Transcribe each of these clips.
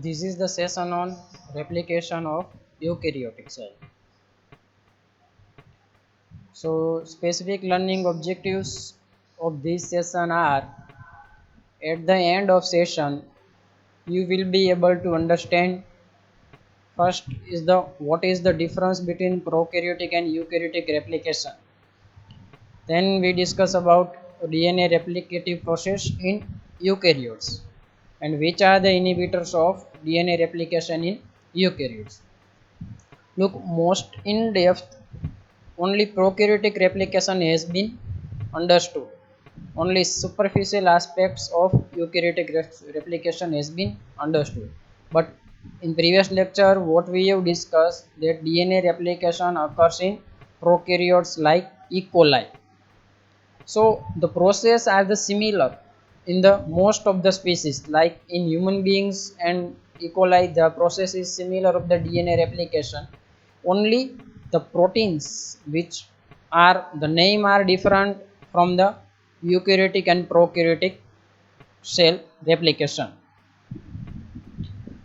This is the session on replication of eukaryotic cell. So specific learning objectives of this session are: at the end of session you will be able to understand first is the what is the difference between prokaryotic and eukaryotic replication. Then we discuss about DNA replicative process in eukaryotes and which are the inhibitors of DNA replication in eukaryotes. Look most in depth. Only prokaryotic replication has been understood. Only superficial aspects of eukaryotic replication has been understood. But in previous lecture, what we have discussed that DNA replication occurs in prokaryotes like E. coli. So the process are the similar in the most of the species. Like in human beings and E. coli, the process is similar of the DNA replication. Only the proteins which are the name are different from the eukaryotic and prokaryotic cell replication.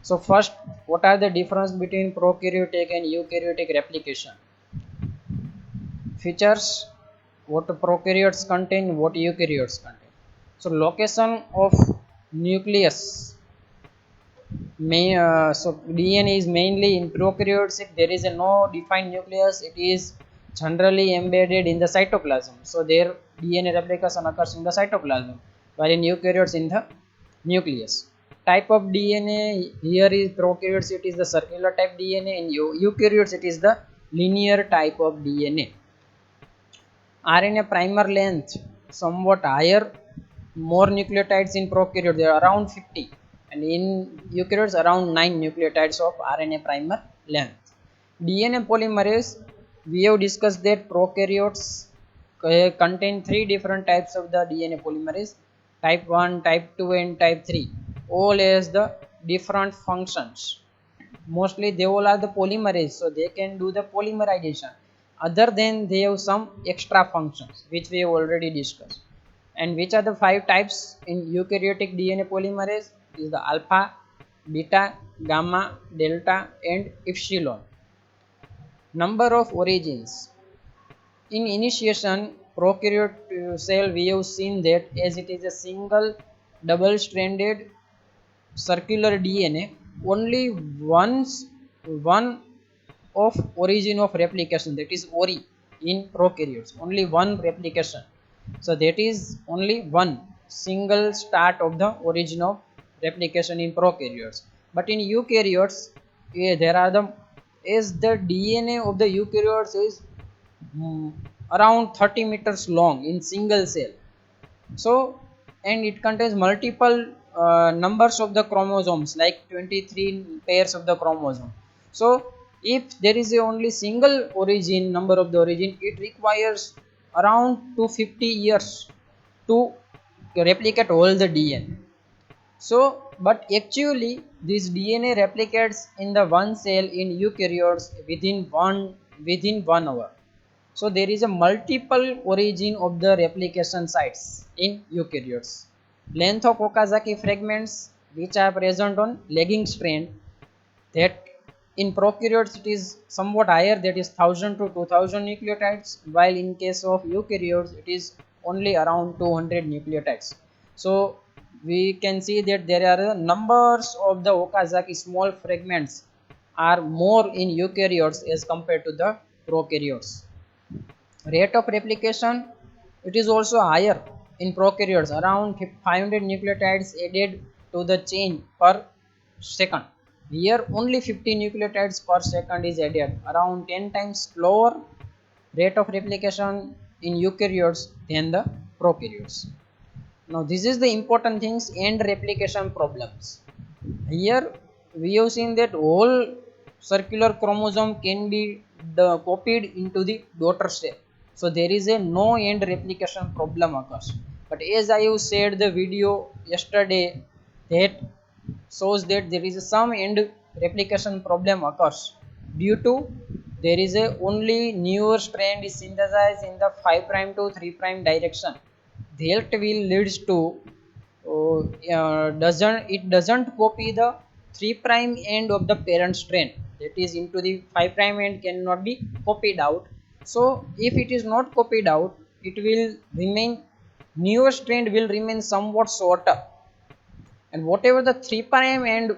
So first, what are the difference between prokaryotic and eukaryotic replication? Features: what prokaryotes contain, what eukaryotes contain. So location of nucleus may so DNA is mainly in prokaryotes. If there is a no defined nucleus, it is generally embedded in the cytoplasm, so their DNA replication occurs in the cytoplasm, while in eukaryotes in the nucleus. Type of DNA here is prokaryotes, it is the circular type DNA. In eukaryotes it is the linear type of DNA. RNA primer length somewhat higher, more nucleotides in prokaryotes, they are around 50, and in eukaryotes around 9 nucleotides of RNA primer length. DNA polymerase, we have discussed that prokaryotes contain three different types of the DNA polymerase: type 1, type 2 and type 3. All has the different functions. Mostly they all are the polymerase, so they can do the polymerization. Other than they have some extra functions which we have already discussed. And which are the five types in eukaryotic DNA polymerase? Is the alpha, beta, gamma, delta and epsilon. Number of origins. In initiation prokaryote cell, we have seen that as it is a single double stranded circular DNA, only one of origin of replication, that is ori, in prokaryotes only one replication. So that is only one single start of the origin of replication in prokaryotes. But in eukaryotes, there are the as the DNA of the eukaryotes is around 30 meters long in single cell. So and it contains multiple numbers of the chromosomes, like 23 pairs of the chromosome. So if there is a only single origin, number of the origin, it requires around 250 years to replicate all the DNA. So but actually this DNA replicates in the one cell in eukaryotes within 1 hour. So there is a multiple origin of the replication sites in eukaryotes. Length of Okazaki fragments which are present on lagging strand, that in prokaryotes it is somewhat higher, that is 1000 to 2000 nucleotides, while in case of eukaryotes it is only around 200 nucleotides. So we can see that there are numbers of the Okazaki small fragments are more in eukaryotes as compared to the prokaryotes. Rate of replication, it is also higher in prokaryotes, around 500 nucleotides added to the chain per second. Here only 50 nucleotides per second is added, around 10 times slower rate of replication in eukaryotes than the prokaryotes. Now this is the important things and replication problems. Here we have seen that whole circular chromosome can be copied into the daughter cell, so there is a no end replication problem occurs. But as I have said the video yesterday, that shows that there is some end replication problem occurs due to there is a only newer strand is synthesized in the 5 prime to 3 prime direction. That will leads to doesn't copy the 3 prime end of the parent strand, that is into the 5 prime end cannot be copied out. So if it is not copied out, it will remain, newer strand will remain somewhat shorter, and whatever the 3 prime end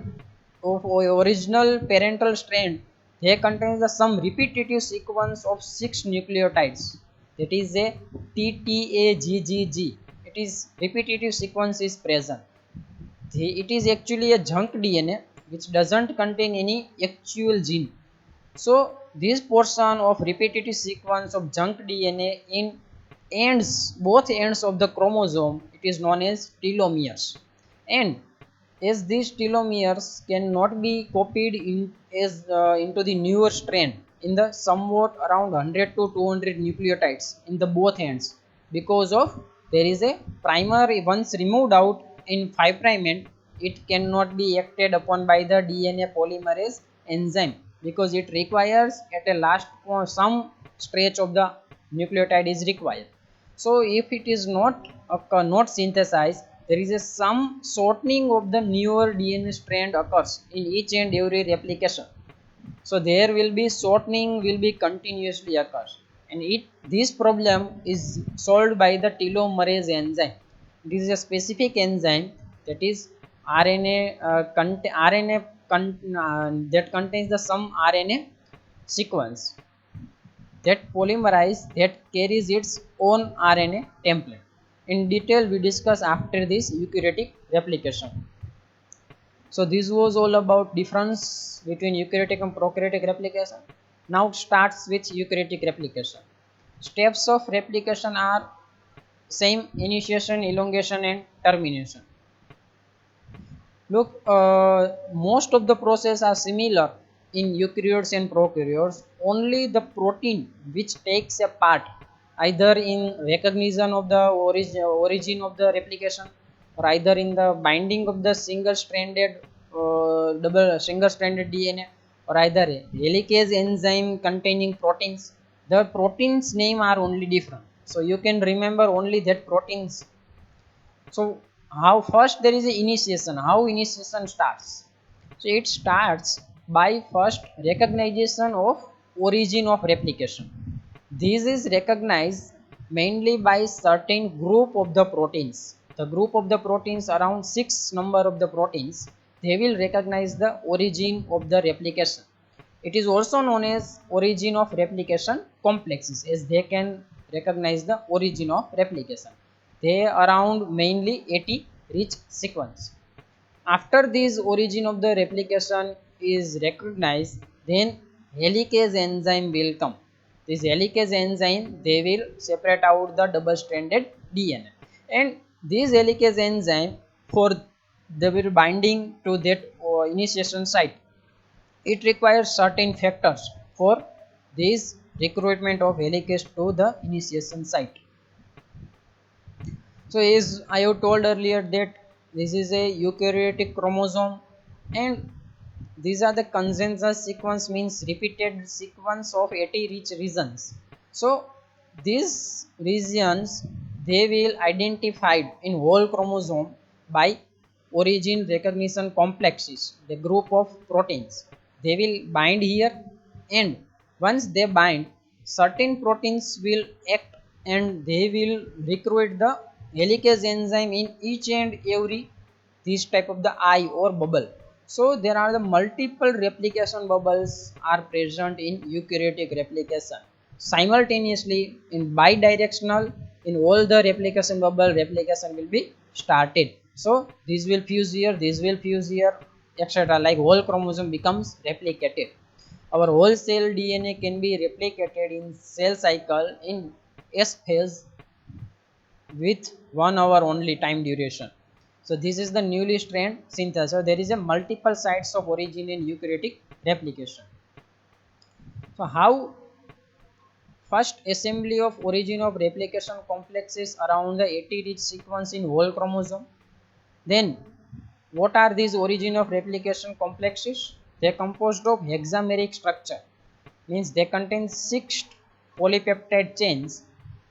of original parental strand, they contains the some repetitive sequence of 6 nucleotides, that is a TTAGGG. It is repetitive sequence is present. It is actually a junk DNA which doesn't contain any actual gene. So this portion of repetitive sequence of junk DNA in ends, both ends of the chromosome, it is known as telomeres. And as these telomeres cannot be copied in as into the newer strand in the somewhat around 100 to 200 nucleotides in the both ends, because of there is a primer once removed out in 5 prime end, it cannot be acted upon by the DNA polymerase enzyme, because it requires at a last some stretch of the nucleotide is required. So if it is not synthesized, there is a some shortening of the newer DNA strand occurs in each and every replication. So there will be shortening will be continuously occurs, and this problem is solved by the telomerase enzyme. This is a specific enzyme, that is RNA that contains the some RNA sequence that polymerize that carries its own RNA template. In detail we discuss after this eukaryotic replication. So this was all about difference between eukaryotic and prokaryotic replication. Now starts with eukaryotic replication. Steps of replication are same: initiation, elongation and termination. Look, most of the process are similar in eukaryotes and prokaryotes. Only the protein which takes a part either in recognition of the origin of the replication, or either in the binding of the single stranded DNA, or either a helicase enzyme containing proteins. The proteins name are only different, so you can remember only that proteins. So how first there is a initiation, how initiation starts? So it starts by first recognition of origin of replication. This is recognized mainly by certain group of the proteins. The group of the proteins, around 6 number of the proteins, they will recognize the origin of the replication. It is also known as origin of replication complexes, as they can recognize the origin of replication. They around mainly 80 rich sequence. After this origin of the replication is recognized, then helicase enzyme will come. This helicase enzyme, they will separate out the double stranded DNA, and this helicase enzyme, for they will binding to that initiation site, it requires certain factors for this recruitment of helicase to the initiation site. So as I have told earlier that this is a eukaryotic chromosome, and these are the consensus sequence, means repeated sequence of 80 rich regions. So these regions, they will identified in whole chromosome by origin recognition complexes, the group of proteins. They will bind here, and once they bind, certain proteins will act and they will recruit the helicase enzyme in each and every this type of the eye or bubble. So there are the multiple replication bubbles are present in eukaryotic replication. Simultaneously in bidirectional, in all the replication bubble, replication will be started. So this will fuse here, this will fuse here, etc. Like whole chromosome becomes replicated. Our whole cell DNA can be replicated in cell cycle in S phase with 1 hour only time duration. So this is the newly strand synthesis. So there is a multiple sites of origin in eukaryotic replication. So how first assembly of origin of replication complexes around the 80 rich sequence in whole chromosome. Then what are these origin of replication complexes? They are composed of hexameric structure, means they contain 6 polypeptide chains.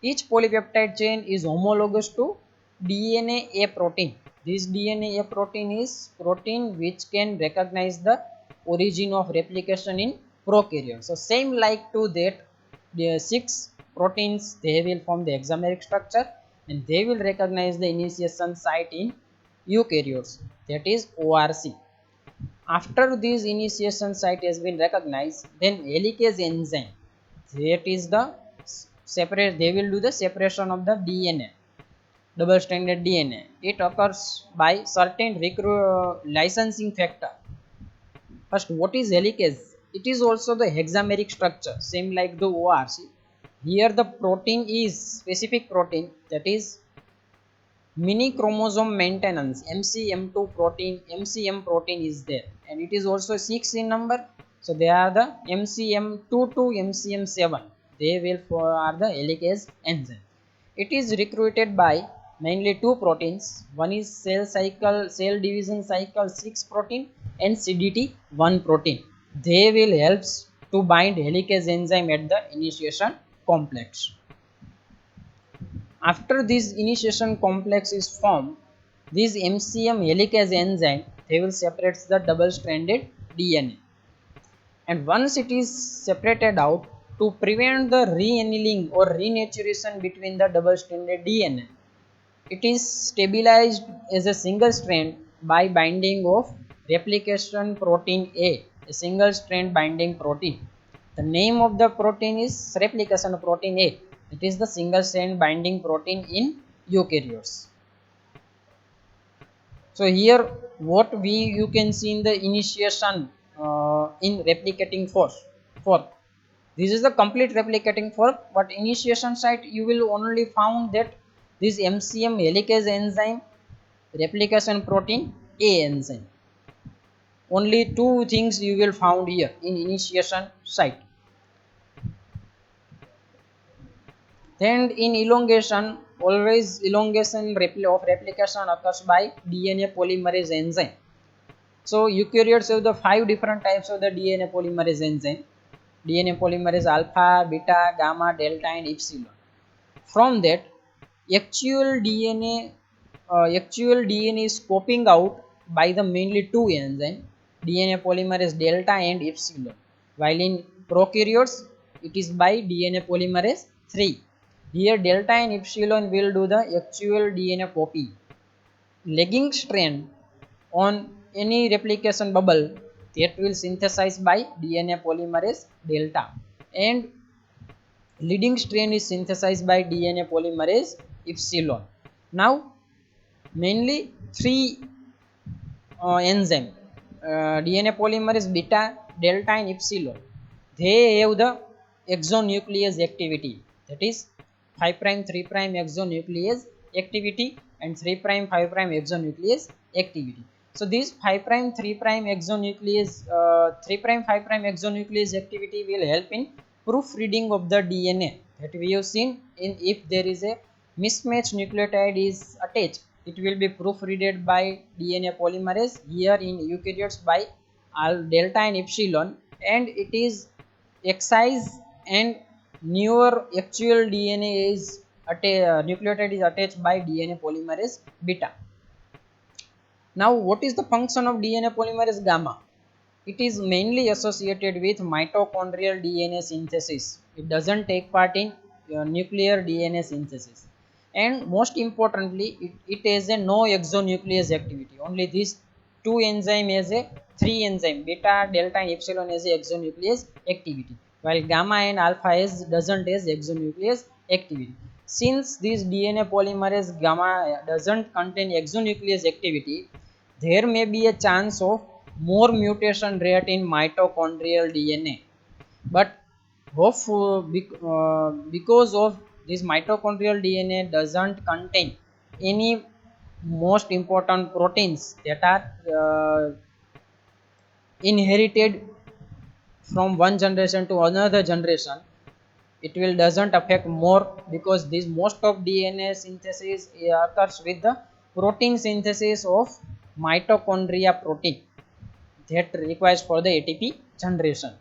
Each polypeptide chain is homologous to DNA A protein. This DNA protein is protein which can recognize the origin of replication in prokaryote. So same like to that, the 6 proteins, they will form the hexameric structure and they will recognize the initiation site in eukaryotes, that is ORC. After this initiation site has been recognized, then helicase enzyme, that is the separate, they will do the separation of the DNA, double stranded DNA. It occurs by certain licensing factor. First, what is helicase? It is also the hexameric structure, same like the ORC. Here the protein is specific protein, that is mini chromosome maintenance, MCM2 protein, MCM protein is there, and it is also 6 in number. So they are the MCM2 to MCM7, they will are the helicase enzyme. It is recruited by mainly two proteins, one is cell division cycle 6 protein and CDT1 protein. They will helps to bind helicase enzyme at the initiation complex. After this initiation complex is formed, this MCM helicase enzyme, they will separate the double stranded DNA. And once it is separated out, to prevent the re-annealing or renaturation between the double stranded DNA, it is stabilized as a single strand by binding of replication protein a single strand binding protein. The name of the protein is replication protein A. It is the single strand binding protein in eukaryotes. So here what you can see in the initiation in replicating fork. This is the complete replicating fork, but initiation site you will only found that this MCM helicase enzyme, replication protein A enzyme. Only two things you will found here in initiation site. Then in elongation, always elongation of replication occurs by DNA polymerase enzyme. So eukaryotes have the 5 different types of the DNA polymerase enzyme. DNA polymerase alpha, beta, gamma, delta and epsilon. From that, actual DNA is scoping out by the mainly two enzymes, DNA polymerase delta and epsilon. While in prokaryotes, it is by DNA polymerase 3. Here delta and epsilon will do the actual DNA copy. Lagging strand on any replication bubble, that will synthesize by DNA polymerase delta, and leading strand is synthesized by DNA polymerase epsilon. Now mainly three enzyme, DNA polymerase beta, delta and epsilon, they have the exonuclease activity, that is 5 prime 3 prime exonuclease activity and 3 prime 5 prime exonuclease activity. So this 5 prime 3 prime exonuclease 3 prime 5 prime exonuclease activity will help in proofreading of the DNA, that we have seen in if there is a mismatched nucleotide is attached, it will be proofreaded by DNA polymerase, here in eukaryotes by delta and epsilon, and it is excise and newer actual DNA is nucleotide is attached by DNA polymerase beta. Now what is the function of DNA polymerase gamma? It is mainly associated with mitochondrial DNA synthesis. It doesn't take part in nuclear DNA synthesis. And most importantly, it has a no exonuclease activity. Only these two enzyme has a three enzyme, beta, delta and epsilon has a exonuclease activity, while gamma and alpha doesn't has exonuclease activity. Since this DNA polymerase gamma doesn't contain exonuclease activity, there may be a chance of more mutation rate in mitochondrial DNA. But because of this mitochondrial DNA doesn't contain any most important proteins that are inherited from one generation to another generation, it will doesn't affect more, because this most of DNA synthesis occurs with the protein synthesis of mitochondria protein that requires for the ATP generation,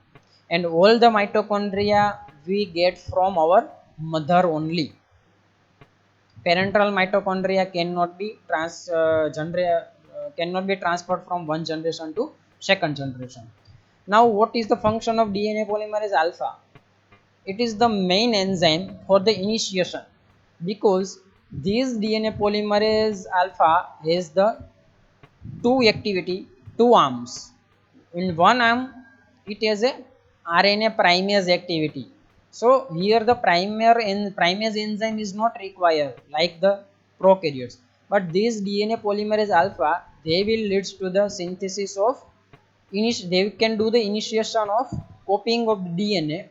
and all the mitochondria we get from our mother only. parental mitochondria cannot be transferred from one generation to second generation. Now, what is the function of DNA polymerase alpha? It is the main enzyme for the initiation, because this DNA polymerase alpha has the two arms. In one arm it has a RNA primase activity. So here the primase enzyme is not required like the prokaryotes, but this DNA polymerase alpha, they will leads to the synthesis of they can do the initiation of copying of DNA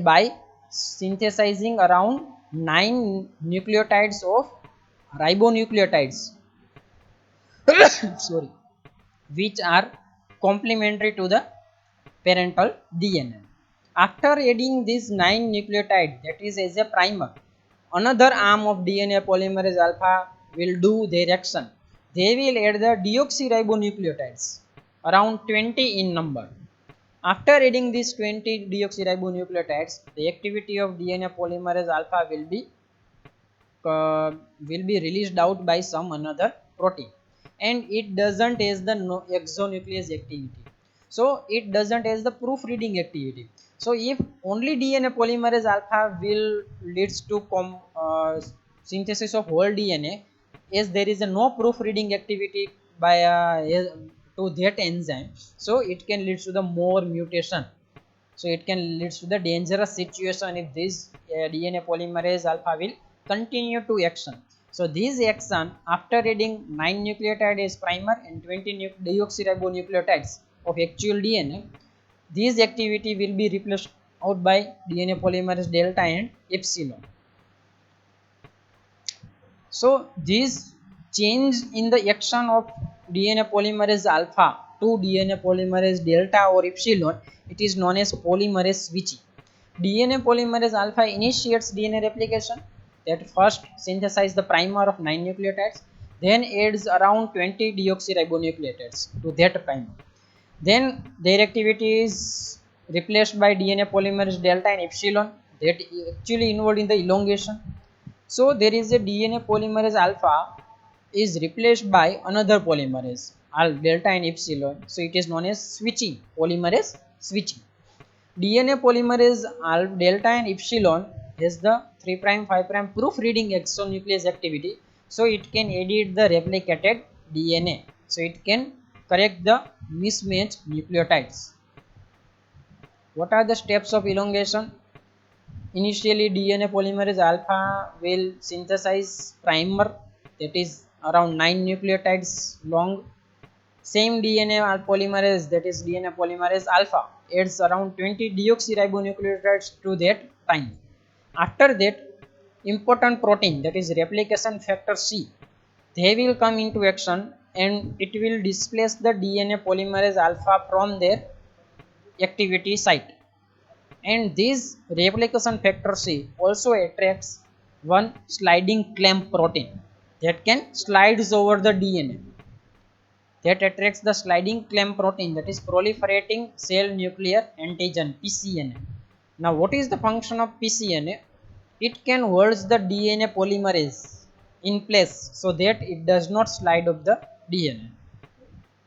by synthesizing around 9 nucleotides of ribonucleotides sorry, which are complementary to the parental DNA. After adding these 9 nucleotides, that is as a primer, another arm of DNA polymerase alpha will do their action. They will add the deoxyribonucleotides, around 20 in number. After adding these 20 deoxyribonucleotides, the activity of DNA polymerase alpha will be released out by some another protein, and it doesn't has the exonuclease activity, so it doesn't has the proofreading activity. So if only DNA polymerase alpha will leads to synthesis of whole DNA, as there is a no proofreading activity by to that enzyme, so it can lead to the more mutation. So it can lead to the dangerous situation if this DNA polymerase alpha will continue to action. So this action, after adding 9 nucleotide as primer and 20 deoxyribonucleotides of actual DNA, this activity will be replaced out by DNA polymerase delta and epsilon. So this change in the action of DNA polymerase alpha to DNA polymerase delta or epsilon, it is known as polymerase switching. DNA polymerase alpha initiates DNA replication, that first synthesize the primer of 9 nucleotides, then adds around 20 deoxyribonucleotides to that primer. Then their activity is replaced by DNA polymerase delta and epsilon that actually involved in the elongation. So there is a DNA polymerase alpha is replaced by another polymerase delta and epsilon. So it is known as switching, polymerase switching. DNA polymerase delta and epsilon has the 3' 5' proofreading exonuclease activity. So it can edit the replicated DNA. So it can correct the mismatched nucleotides. What are the steps of elongation? Initially, DNA polymerase alpha will synthesize primer that is around 9 nucleotides long. Same DNA polymerase, that is DNA polymerase alpha, adds around 20 deoxyribonucleotides to that time. After that, important protein, that is replication factor C, they will come into action and it will displace the DNA polymerase alpha from their activity site. And this replication factor C also attracts one sliding clamp protein that can slides over the DNA, that attracts the sliding clamp protein, that is proliferating cell nuclear antigen, PCNA. Now what is the function of PCNA? It can hold the DNA polymerase in place so that it does not slide of the DNA.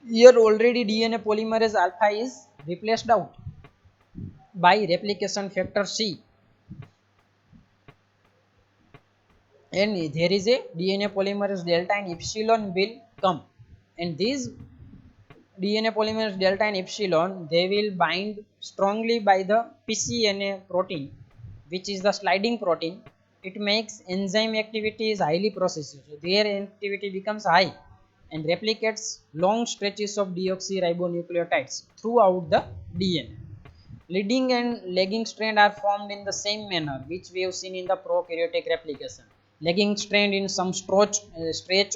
Here already DNA polymerase alpha is replaced out by replication factor C, and there is a DNA polymerase delta and epsilon will come, and these DNA polymerase delta and epsilon, they will bind strongly by the PCNA protein, which is the sliding protein. It makes enzyme activity is highly processed, so their activity becomes high and replicates long stretches of deoxyribonucleotides throughout the DNA. Leading and lagging strand are formed in the same manner which we have seen in the prokaryotic replication. Lagging strand in some stretch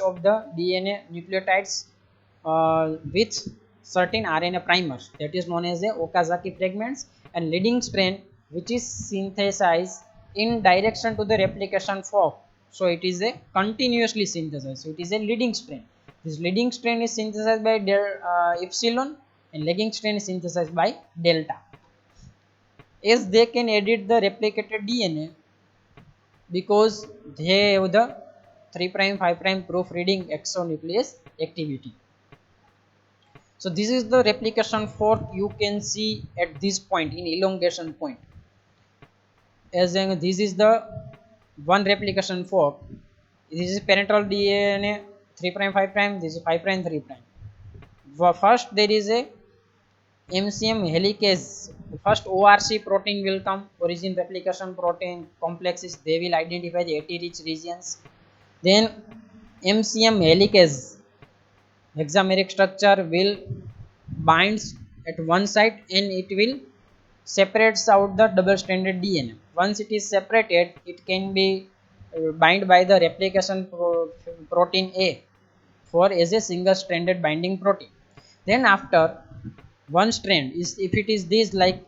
of the DNA nucleotides with certain RNA primers, that is known as the Okazaki fragments, and leading strand which is synthesized in direction to the replication fork. So it is a continuously synthesized, so it is a leading strand. This leading strand is synthesized by epsilon, and lagging strand is synthesized by delta. As they can edit the replicated DNA because they have the 3 prime 5 prime proofreading exonuclease activity. So this is the replication fork you can see at this point in elongation point. As in, this is the one replication fork. This is parental DNA 3 prime 5 prime. This is 5 prime 3 prime. First there is a MCM helicase. First ORC protein will come, origin replication protein complexes. They will identify the AT rich regions. Then MCM helicase hexameric structure will binds at one side and it will separates out the double stranded DNA. Once it is separated, it can be bind by the replication protein A for as a single stranded binding protein. Then after one strand is, if it is this like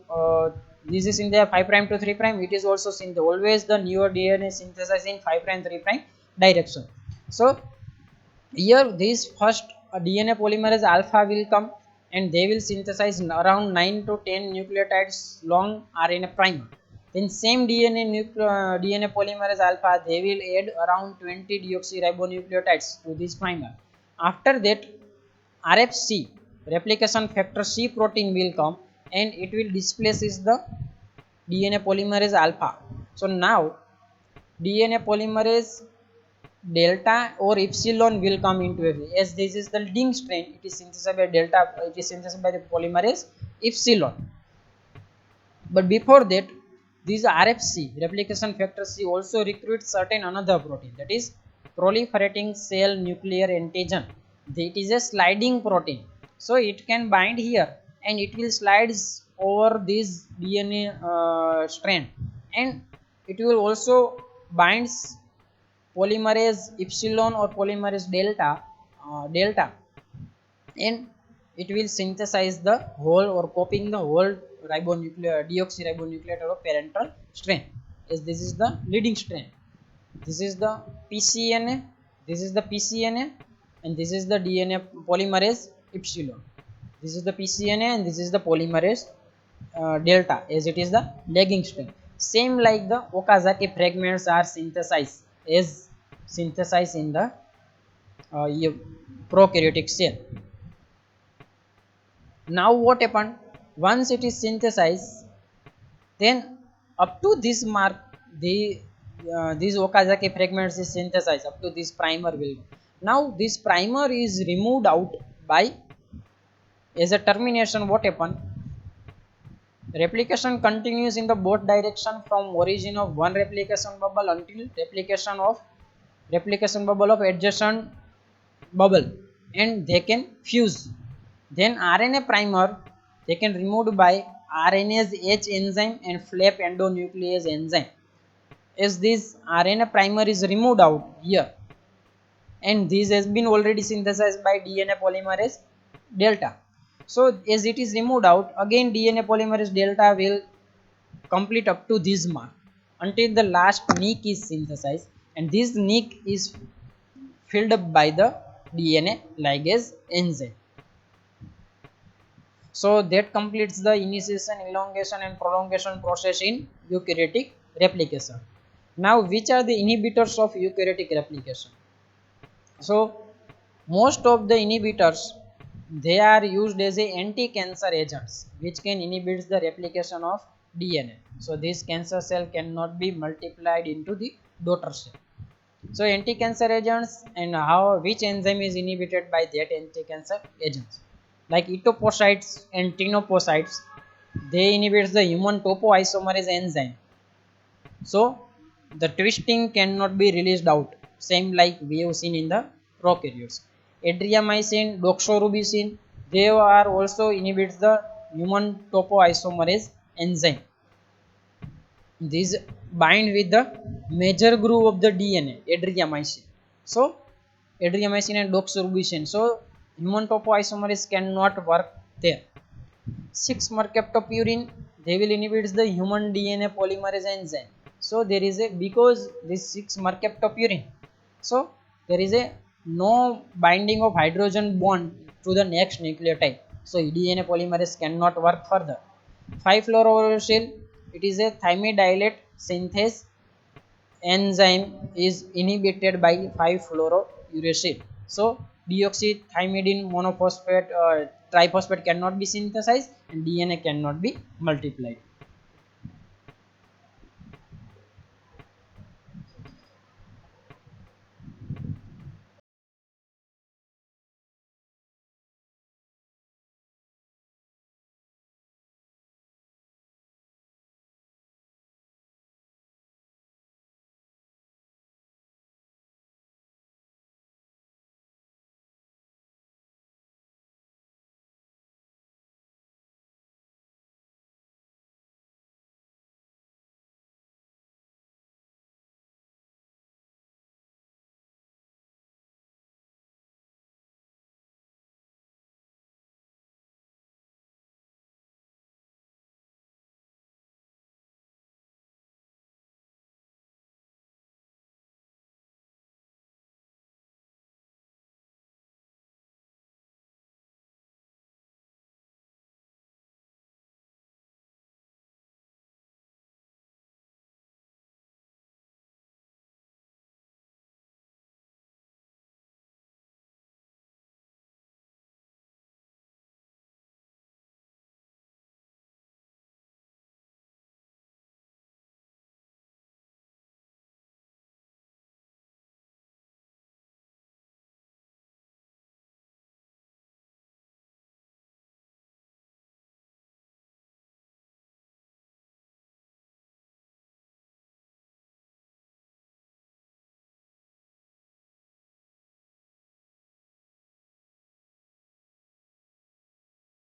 this is in the 5 prime to 3 prime, it is also seen always the newer DNA synthesized in 5 prime 3 prime direction. So here this first DNA polymerase alpha will come and they will synthesize around 9 to 10 nucleotides long RNA primer. Then same DNA polymerase alpha, they will add around 20 deoxyribonucleotides to this primer. After that RFC, replication factor C protein will come and it will displaces the DNA polymerase alpha. So now DNA polymerase delta or epsilon will come into it. As this is the leading strain, it is synthesized by delta, it is synthesized by the polymerase epsilon. But before that, this RFC, replication factor C, also recruits certain another protein, that is proliferating cell nuclear antigen. It is a sliding protein, so it can bind here and it will slides over this DNA strand, and it will also binds polymerase epsilon or polymerase delta, and it will synthesize the whole or copying the whole deoxyribonucleotide of parental strain. As this is the leading strain, this is the pCNA, this is the pCNA, and this is the DNA polymerase epsilon. This is the pCNA and this is the polymerase delta, as it is the lagging strain. Same like the Okazaki fragments are synthesized in the prokaryotic cell. Now what happened? Once it is synthesized, then up to this mark, these Okazaki fragments is synthesized up to this primer will. Now this primer is removed out by, as a termination, what happened? Replication continues in the both direction from origin of one replication bubble until replication bubble of adjacent bubble, and they can fuse. Then RNA primer, they can removed by RNase H enzyme and flap endonuclease enzyme. As this RNA primer is removed out here, and this has been already synthesized by DNA polymerase delta. So as it is removed out, again DNA polymerase delta will complete up to this mark until the last nick is synthesized, and this nick is filled up by the DNA ligase enzyme. So that completes the initiation, elongation and prolongation process in eukaryotic replication. Now which are the inhibitors of eukaryotic replication? So most of the inhibitors, they are used as a anti-cancer agents which can inhibit the replication of DNA. So this cancer cell cannot be multiplied into the daughter cell. So anti-cancer agents, and how which enzyme is inhibited by that anti-cancer agents, like etoposide and tinoposide, they inhibit the human topoisomerase enzyme. So the twisting cannot be released out, same like we have seen in the prokaryotes. Adriamycin, doxorubicin, they are also inhibits the human topoisomerase enzyme. These bind with the major groove of the DNA, adriamycin. So adriamycin and doxorubicin. So human topoisomerase cannot work there. 6-mercaptopurine, they will inhibit the human DNA polymerase enzyme. So there is a, because this 6-mercaptopurine, so there is a no binding of hydrogen bond to the next nucleotide. So DNA polymerase cannot work further. 5-fluorouracil, it is a thymidylate synthase enzyme is inhibited by 5-fluorouracil. So deoxythymidine monophosphate triphosphate cannot be synthesized and DNA cannot be multiplied.